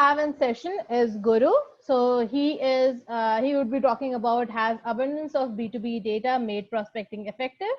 have in session is Guru. So he would be talking about has abundance of B2B data made prospecting effective.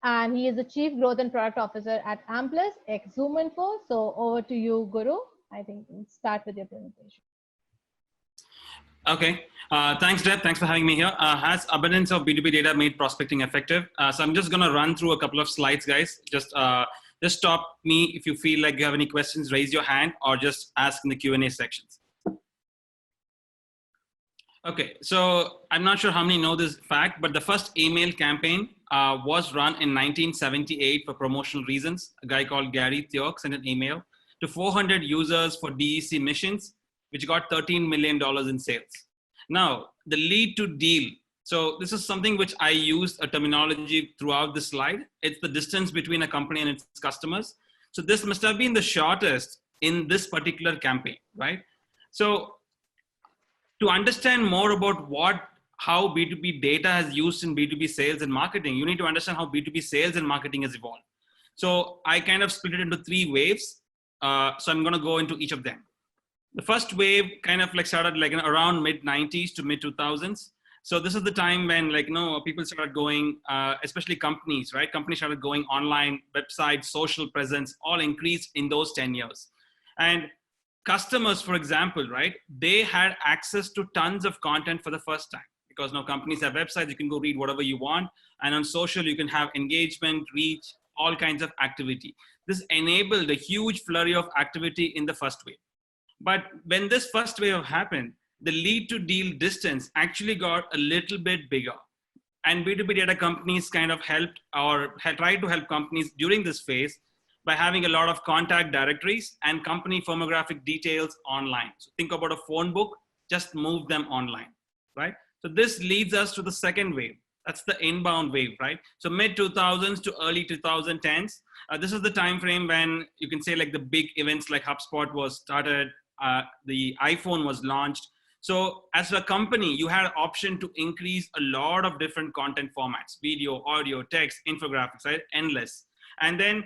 And he is the Chief Growth and Product Officer at Amplus, ex-ZoomInfo. So over to you, Guru. I think we'll start with your presentation. Okay. Thanks, Deb. Thanks for having me here. Has abundance of B2B data made prospecting effective? So I'm just going to run through a couple of slides, guys. Just stop me if you feel like you have any questions, raise your hand, or just ask in the Q&A sections. Okay, so I'm not sure how many know this fact, but the first email campaign was run in 1978 for promotional reasons. A guy called Gary Theok sent an email to 400 users for DEC missions, which got $13 million in sales. Now, the lead to deal. So this is something which I used a terminology throughout the slide. It's the distance between a company and its customers. So this must have been the shortest in this particular campaign, right? So to understand more about how B2B data has used in B2B sales and marketing, you need to understand how B2B sales and marketing has evolved. So I kind of split it into 3 waves. So I'm going to go into each of them. The first wave kind of like started like around mid 90s to mid 2000s. So this is the time when people started going, especially companies, right? Companies started going online, websites, social presence, all increased in those 10 years. And customers, for example, right? They had access to tons of content for the first time because now companies have websites, you can go read whatever you want. And on social, you can have engagement, reach, all kinds of activity. This enabled a huge flurry of activity in the first wave. But when this first wave happened, the lead to deal distance actually got a little bit bigger. And B2B data companies kind of helped or had tried to help companies during this phase by having a lot of contact directories and company firmographic details online. So think about a phone book, just move them online, right? So this leads us to the second wave. That's the inbound wave, right? So mid 2000s to early 2010s. This is the time frame when you can say like the big events like HubSpot was started, the iPhone was launched. So as a company, you had an option to increase a lot of different content formats, video, audio, text, infographics, right? Endless. And then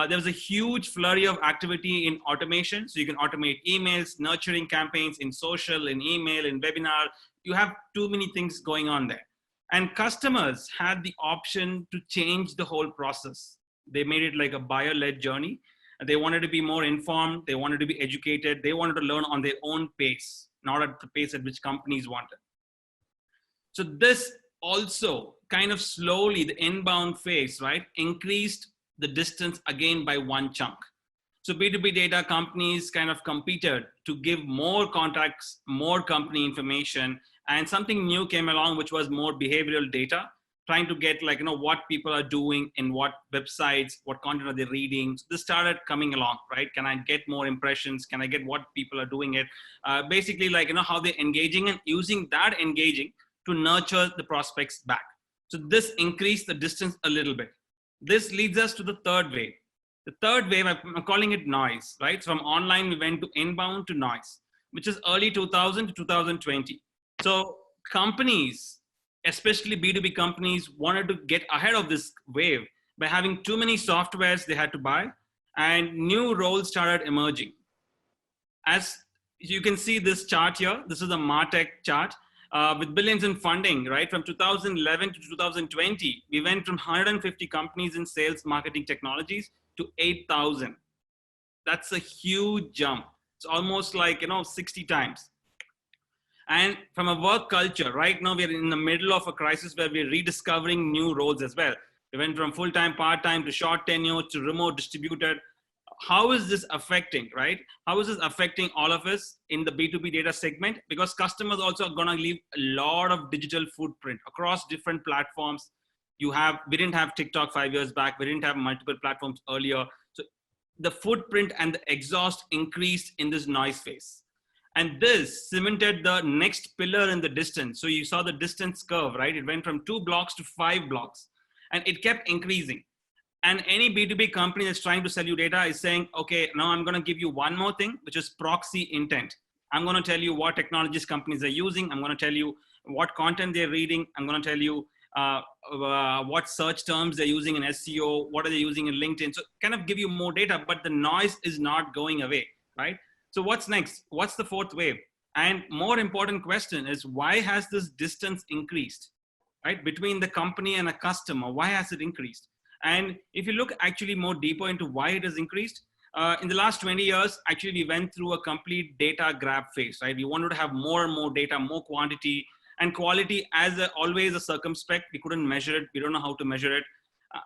there was a huge flurry of activity in automation. So you can automate emails, nurturing campaigns in social, in email, in webinar. You have too many things going on there. And customers had the option to change the whole process. They made it like a buyer-led journey. They wanted to be more informed. They wanted to be educated. They wanted to learn on their own pace, not at the pace at which companies wanted. So this also kind of slowly, the inbound phase, right, increased the distance again by one chunk. So B2B data companies kind of competed to give more contacts, more company information, and something new came along, which was more behavioral data, trying to get like, what people are doing in what websites, what content are they reading. So this started coming along, right? Can I get more impressions? Can I get what people are doing it? Basically like, how they're engaging and using that engaging to nurture the prospects back. So this increased the distance a little bit. This leads us to the third wave. The third wave, I'm calling it noise, right? So from online, we went to inbound to noise, which is early 2000 to 2020. So companies, especially B2B companies, wanted to get ahead of this wave by having too many softwares they had to buy, and new roles started emerging. As you can see this chart here, this is a MarTech chart with billions in funding, right? From 2011 to 2020, we went from 150 companies in sales marketing technologies to 8,000. That's a huge jump. It's almost like, 60 times. And from a work culture, right now we're in the middle of a crisis where we're rediscovering new roles as well. We went from full-time, part-time to short tenure to remote distributed. How is this affecting, right? How is this affecting all of us in the B2B data segment? Because customers also are gonna leave a lot of digital footprint across different platforms. We didn't have TikTok 5 years back. We didn't have multiple platforms earlier. So the footprint and the exhaust increased in this noise phase. And this cemented the next pillar in the distance. So you saw the distance curve, right? It went from 2 blocks to 5 blocks, and it kept increasing. And any B2B company that's trying to sell you data is saying, okay, now I'm going to give you one more thing, which is proxy intent. I'm going to tell you what technologies companies are using. I'm going to tell you what content they're reading. I'm going to tell you what search terms they're using in SEO, what are they using in LinkedIn. So kind of give you more data, but the noise is not going away, right? So what's next? What's the fourth wave? And more important question is, why has this distance increased, right? Between the company and a customer, why has it increased? And if you look actually more deeper into why it has increased, in the last 20 years, actually we went through a complete data grab phase, right? We wanted to have more and more data, more quantity, and quality always a circumspect. We couldn't measure it. We don't know how to measure it.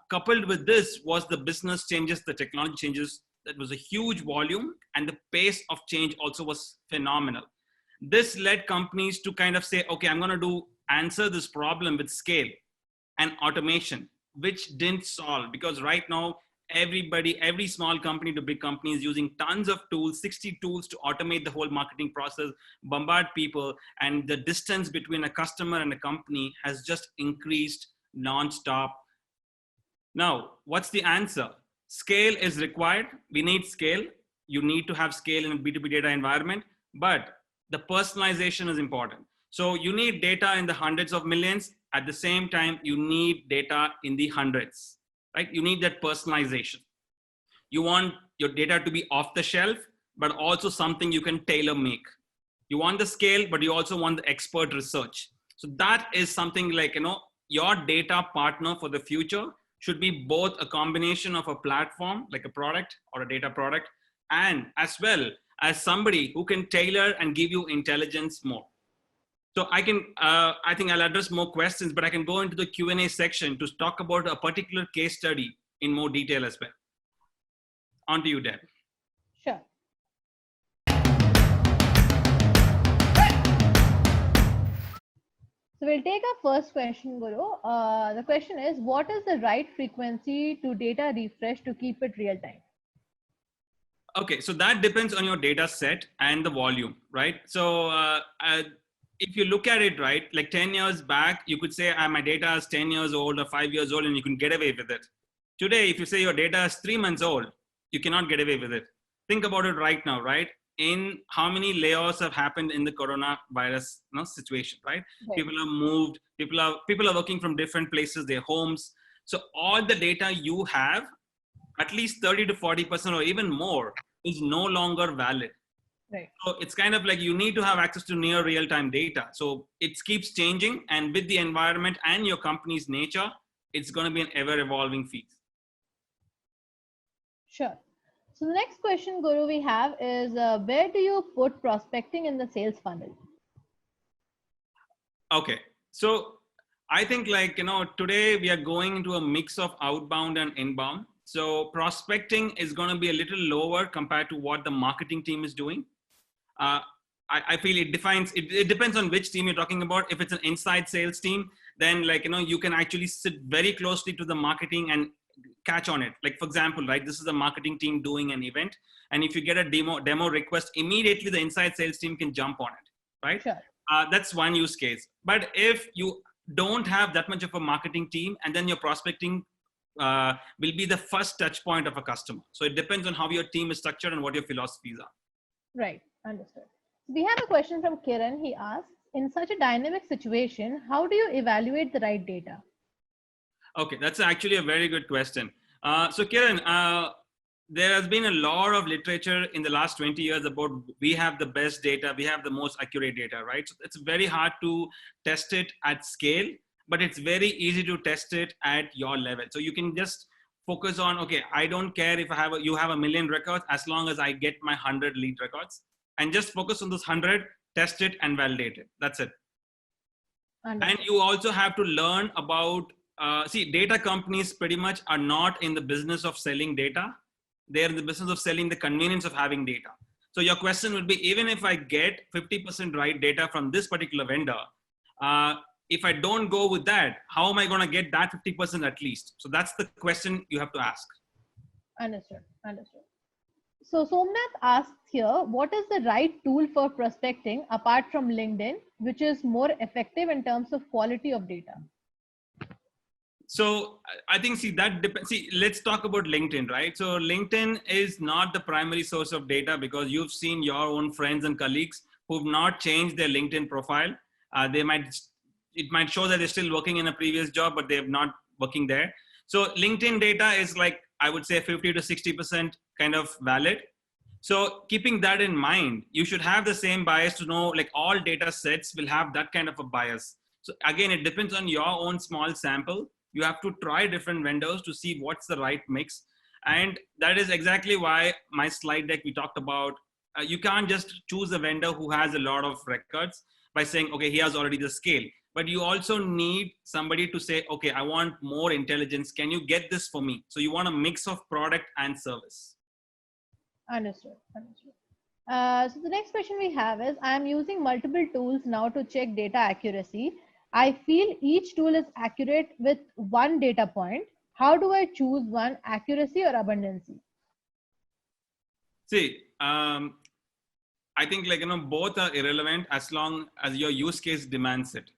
Coupled with this was the business changes, the technology changes. That was a huge volume, and the pace of change also was phenomenal. This led companies to kind of say, okay, I'm going to answer this problem with scale and automation, which didn't solve, because right now, every small company to big company is using tons of tools, 60 tools to automate the whole marketing process, bombard people, and the distance between a customer and a company has just increased nonstop. Now, what's the answer? Scale is required. We need scale. You need to have scale in a B2B data environment, but the personalization is important. So you need data in the hundreds of millions. At the same time, you need data in the hundreds, right? You need that personalization. You want your data to be off the shelf, but also something you can tailor make. You want the scale, but you also want the expert research. So that is something like, your data partner for the future should be both a combination of a platform, like a product or a data product, and as well as somebody who can tailor and give you intelligence more. So I think I'll address more questions, but I can go into the Q&A section to talk about a particular case study in more detail as well. On to you, Deb. Sure. So we'll take our first question, Guru. The question is, what is the right frequency to data refresh to keep it real time? Okay, so that depends on your data set and the volume, right? So if you look at it, right, like 10 years back, you could say my data is 10 years old or 5 years old and you can get away with it. Today, if you say your data is 3 months old, you cannot get away with it. Think about it right now, right? In how many layoffs have happened in the coronavirus situation, right? People are moved, people are working from different places, their homes. So all the data you have, at least 30 to 40% or even more, is no longer valid. Right. So it's kind of like you need to have access to near real-time data. So it keeps changing, and with the environment and your company's nature, it's going to be an ever-evolving field. Sure. So the next question, Guru, we have is, where do you put prospecting in the sales funnel? Okay. So I think today we are going into a mix of outbound and inbound. So prospecting is going to be a little lower compared to what the marketing team is doing. I feel it depends on which team you're talking about. If it's an inside sales team, then you can actually sit very closely to the marketing and catch on it. Like for example, right, this is the marketing team doing an event, and if you get a demo request, immediately the inside sales team can jump on it, right? Sure. That's one use case. But if you don't have that much of a marketing team, and then your prospecting will be the first touch point of a customer. So it depends on how your team is structured and what your philosophies are. Right. Understood. We have a question from Kiran. He asks, in such a dynamic situation, how do you evaluate the right data? Okay, that's actually a very good question. So Kiran, there has been a lot of literature in the last 20 years about we have the best data, we have the most accurate data, right? So it's very hard to test it at scale, but it's very easy to test it at your level. So you can just focus on, okay, I don't care if you have 1 million records, as long as I get my 100 lead records, and just focus on those 100, test it and validate it. That's it. And you also have to learn about, data companies pretty much are not in the business of selling data. They're in the business of selling the convenience of having data. So your question would be, even if I get 50% right data from this particular vendor, if I don't go with that, how am I going to get that 50% at least? So that's the question you have to ask. Understood. So Somnath asks here, what is the right tool for prospecting apart from LinkedIn, which is more effective in terms of quality of data? So I think, that depends. Let's talk about LinkedIn, right? So LinkedIn is not the primary source of data, because you've seen your own friends and colleagues who've not changed their LinkedIn profile. They might it might show that they're still working in a previous job, but they're not working there. So LinkedIn data is like, I would say 50 to 60% kind of valid. So keeping that in mind, you should have the same bias to know like all data sets will have that kind of a bias. So again, it depends on your own small sample. You have to try different vendors to see what's the right mix. And that is exactly why my slide deck we talked about, you can't just choose a vendor who has a lot of records by saying, okay, he has already the scale. But you also need somebody to say, okay, I want more intelligence. Can you get this for me? So you want a mix of product and service. Understood. Understood. So the next question we have is, I am using multiple tools now to check data accuracy. I feel each tool is accurate with one data point. How do I choose one, accuracy or abundancy? See, I think like, both are irrelevant as long as your use case demands it.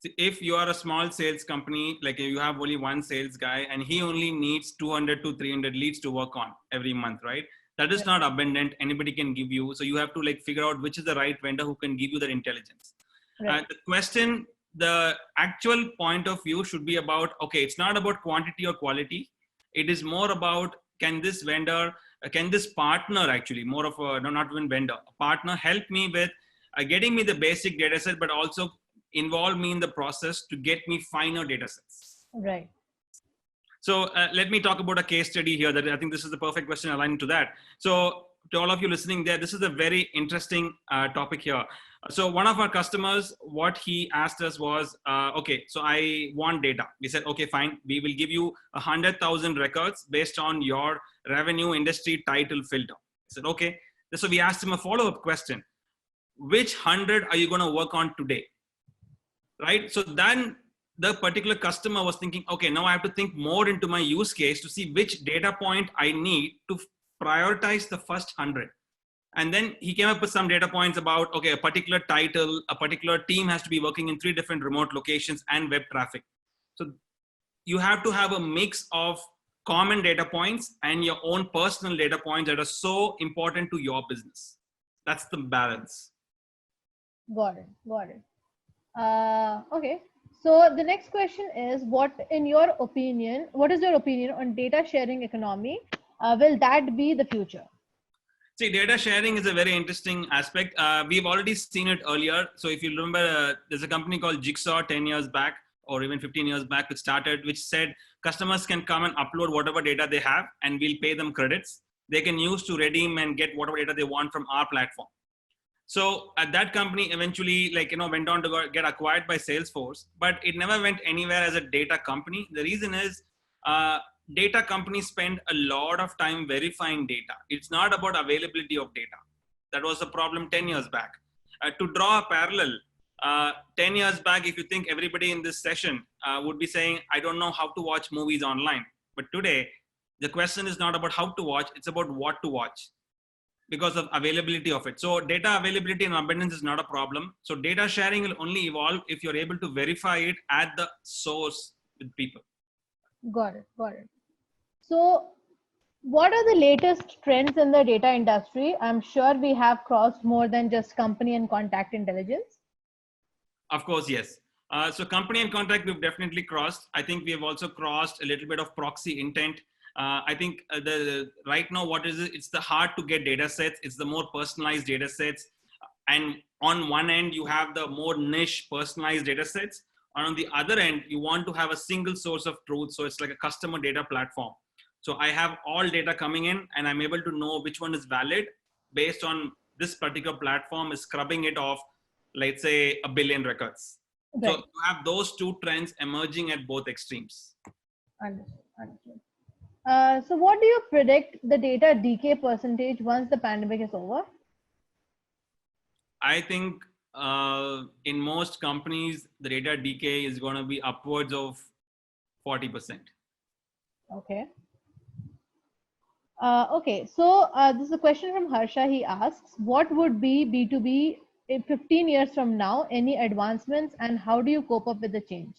See, if you are a small sales company, like you have only one sales guy and he only needs 200 to 300 leads to work on every month, right? That is not abundant. Anybody can give you. So you have to like figure out which is the right vendor who can give you that intelligence. Right. The question, the actual point of view should be about, okay, it's not about quantity or quality. It is more about, can this vendor, can this partner actually, more of a, no, not even vendor, a partner help me with getting me the basic data set, but also involve me in the process to get me finer data sets. Right. So let me talk about a case study here that I think this is the perfect question aligned to that. So to all of you listening there, this is a very interesting topic here. So one of our customers, what he asked us was, okay, so I want data. We said, okay, fine. We will give you 100,000 records based on your revenue industry title filter. I said, okay. So we asked him a follow-up question. Which 100 are you going to work on today? Right? So then the particular customer was thinking, okay, now I have to think more into my use case to see which data point I need to prioritize the first 100. And then he came up with some data points about, okay, a particular title, a particular team has to be working in 3 different remote locations and web traffic. So you have to have a mix of common data points and your own personal data points that are so important to your business. That's the balance. Got it. Got it. Okay. So the next question is, what is your opinion on data sharing economy? Will that be the future? See, data sharing is a very interesting aspect. We've already seen it earlier. So if you remember, there's a company called Jigsaw 10 years back or even 15 years back, which started, which said customers can come and upload whatever data they have and we'll pay them credits. They can use to redeem and get whatever data they want from our platform. So that company eventually, went on to get acquired by Salesforce, but it never went anywhere as a data company. The reason is data companies spend a lot of time verifying data. It's not about availability of data. That was a problem 10 years back. To draw a parallel, 10 years back, if you think everybody in this session would be saying, I don't know how to watch movies online. But today, the question is not about how to watch, it's about what to watch, because of availability of it. So data availability and abundance is not a problem. So data sharing will only evolve if you're able to verify it at the source with people. Got it. Got it. So what are the latest trends in the data industry? I'm sure we have crossed more than just company and contact intelligence. Of course, yes. So company and contact, we've definitely crossed. I think we have also crossed a little bit of proxy intent. I think right now, what is it? It's the hard to get data sets. It's the more personalized data sets. And on one end, you have the more niche personalized data sets. And on the other end, you want to have a single source of truth. So it's like a customer data platform. So I have all data coming in and I'm able to know which one is valid based on this particular platform is scrubbing it off, let's say 1 billion records. Right. So you have those two trends emerging at both extremes. Understood. Understood. So what do you predict the data decay percentage once the pandemic is over? I think in most companies, the data decay is going to be upwards of 40%. Okay. Okay. So this is a question from Harsha. He asks, what would be B2B in 15 years from now? Any advancements and how do you cope up with the change?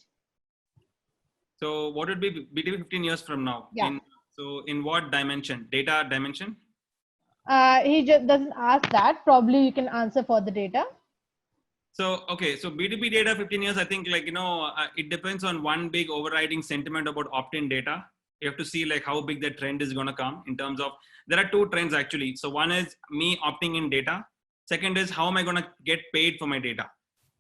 So what would be B2B 15 years from now? Yeah. So in what dimension? Data dimension? He just doesn't ask that. Probably you can answer for the data. So, okay, so B2B data 15 years, I think it depends on one big overriding sentiment about opt-in data. You have to see like how big the trend is going to come in terms of, there are two trends actually. So one is me opting in data. Second is how am I going to get paid for my data?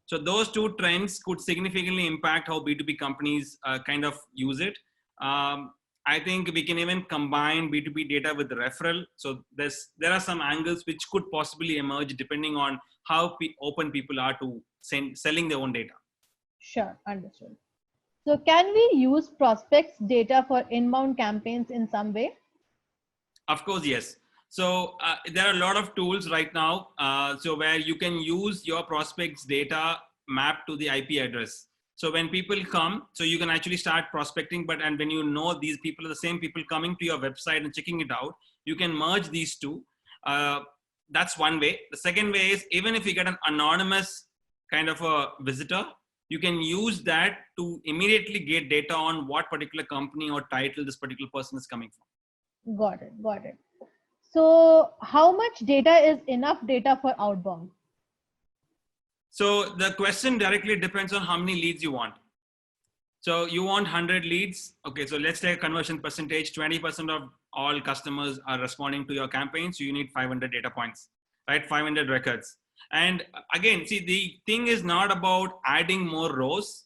So those two trends could significantly impact how B2B companies kind of use it. I think we can even combine B2B data with referral. So there are some angles which could possibly emerge depending on how open people are to selling their own data. Sure, understood. So can we use prospects data for inbound campaigns in some way? Of course, yes. So there are a lot of tools right now. So where you can use your prospects data mapped to the IP address. So when people come, so you can actually start prospecting, and when you know these people are the same people coming to your website and checking it out, you can merge these two. That's one way. The second way is, even if you get an anonymous kind of a visitor, you can use that to immediately get data on what particular company or title this particular person is coming from. Got it, got it. So how much data is enough data for outbound? So the question directly depends on how many leads you want. So you want 100 leads. Okay, so let's take a conversion percentage. 20% of all customers are responding to your campaign. So you need 500 data points, right? 500 records. And again, see, the thing is not about adding more rows.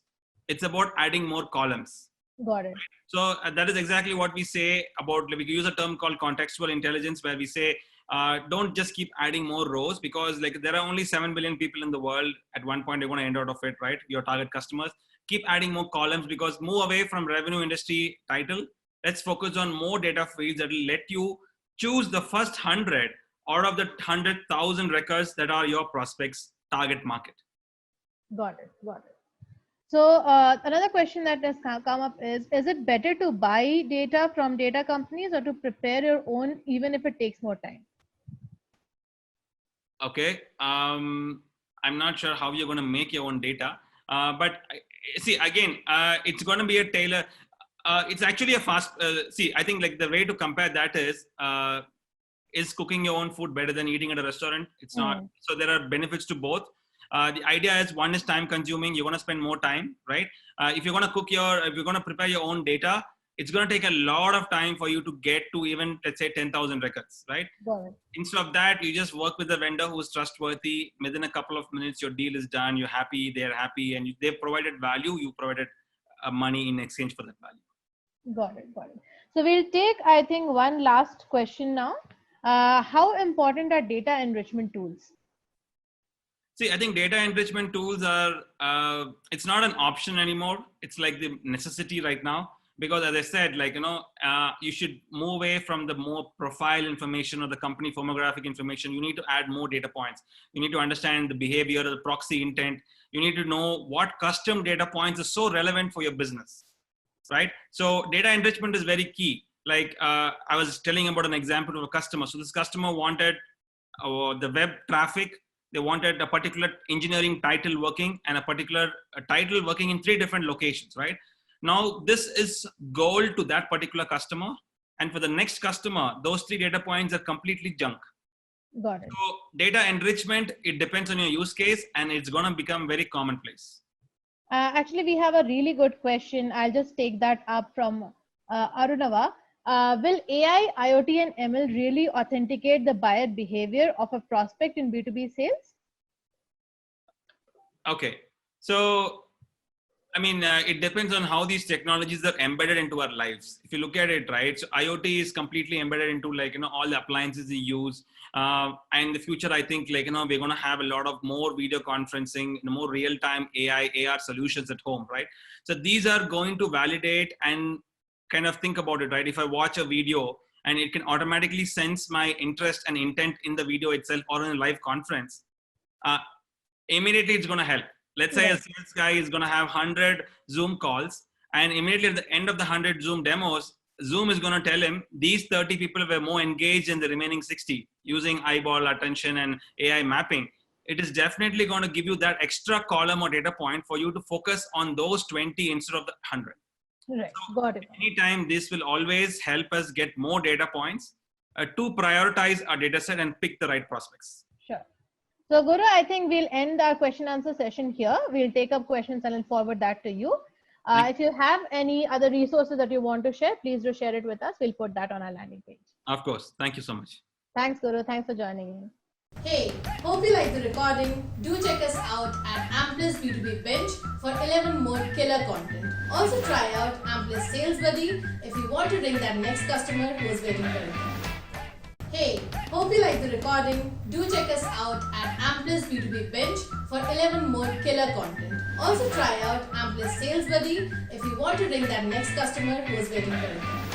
It's about adding more columns. Got it. So that is exactly what we say about, we use a term called contextual intelligence, where we say, don't just keep adding more rows, because like there are only 7 billion people in the world. At one point, they're going to end out of it, right? Your target customers. Keep adding more columns, because move away from revenue industry title. Let's focus on more data fields that will let you choose the first 100 out of the 100,000 records that are your prospects target market. Got it. Got it. So another question that has come up is it better to buy data from data companies or to prepare your own, even if it takes more time? Okay. I'm not sure how you're going to make your own data. But see, again, it's going to be a tailor. It's actually a fast, see, I think like the way to compare that is cooking your own food better than eating at a restaurant? It's not. So there are benefits to both. The idea is, one is time consuming. You're going to spend more time, right? If you're going to if you're going to prepare your own data, it's going to take a lot of time for you to get to even, let's say, 10,000 records, right? Instead of that, you just work with a vendor who's trustworthy. Within a couple of minutes, your deal is done. You're happy, they're happy, and they've provided value. You provided money in exchange for that value. Got it, got it. So we'll take, I think, one last question now. How important are data enrichment tools? See, I think data enrichment tools are, it's not an option anymore. It's like the necessity right now. Because as I said, like, you should move away from the more profile information or the company firmographic information. You need to add more data points. You need to understand the behavior, the proxy intent. You need to know what custom data points are so relevant for your business, right? So data enrichment is very key. Like I was telling about an example of a customer. So this customer wanted the web traffic. They wanted a particular engineering title working and a particular title working in 3 different locations, right? Now, this is gold to that particular customer. And for the next customer, those 3 data points are completely junk. Got it. So data enrichment, it depends on your use case, and it's going to become very commonplace. Actually, we have a really good question. I'll just take that up from Arunava. Will AI, IoT, and ML really authenticate the buyer behavior of a prospect in B2B sales? Okay. So, I mean, it depends on how these technologies are embedded into our lives. If you look at it, right? So IoT is completely embedded into, like, all the appliances we use. And in the future, I think, like, we're going to have a lot of more video conferencing, more real-time AI, AR solutions at home, right? So these are going to validate and kind of think about it, right? If I watch a video and it can automatically sense my interest and intent in the video itself or in a live conference, immediately it's going to help. Let's say a sales guy is going to have 100 Zoom calls, and immediately at the end of the 100 Zoom demos, Zoom is going to tell him these 30 people were more engaged than the remaining 60 using eyeball attention and AI mapping. It is definitely going to give you that extra column or data point for you to focus on those 20 instead of the 100. Right. So got it. Anytime, this will always help us get more data points to prioritize our data set and pick the right prospects. Sure. So, Guru, I think we'll end our question answer session here. We'll take up questions and I'll forward that to you. If you have any other resources that you want to share, please do share it with us. We'll put that on our landing page. Of course. Thank you so much. Thanks, Guru. Thanks for joining in. Hey, hope you like the recording. Do check us out at Amplus B2B Bench for 11 more killer content. Also try out Amplus Sales Buddy if you want to ring that next customer who is waiting for it. Hey, hope you like the recording. Do check us out at Amplus B2B Bench for 11 more killer content. Also try out Amplus Sales Buddy if you want to ring that next customer who is waiting for it.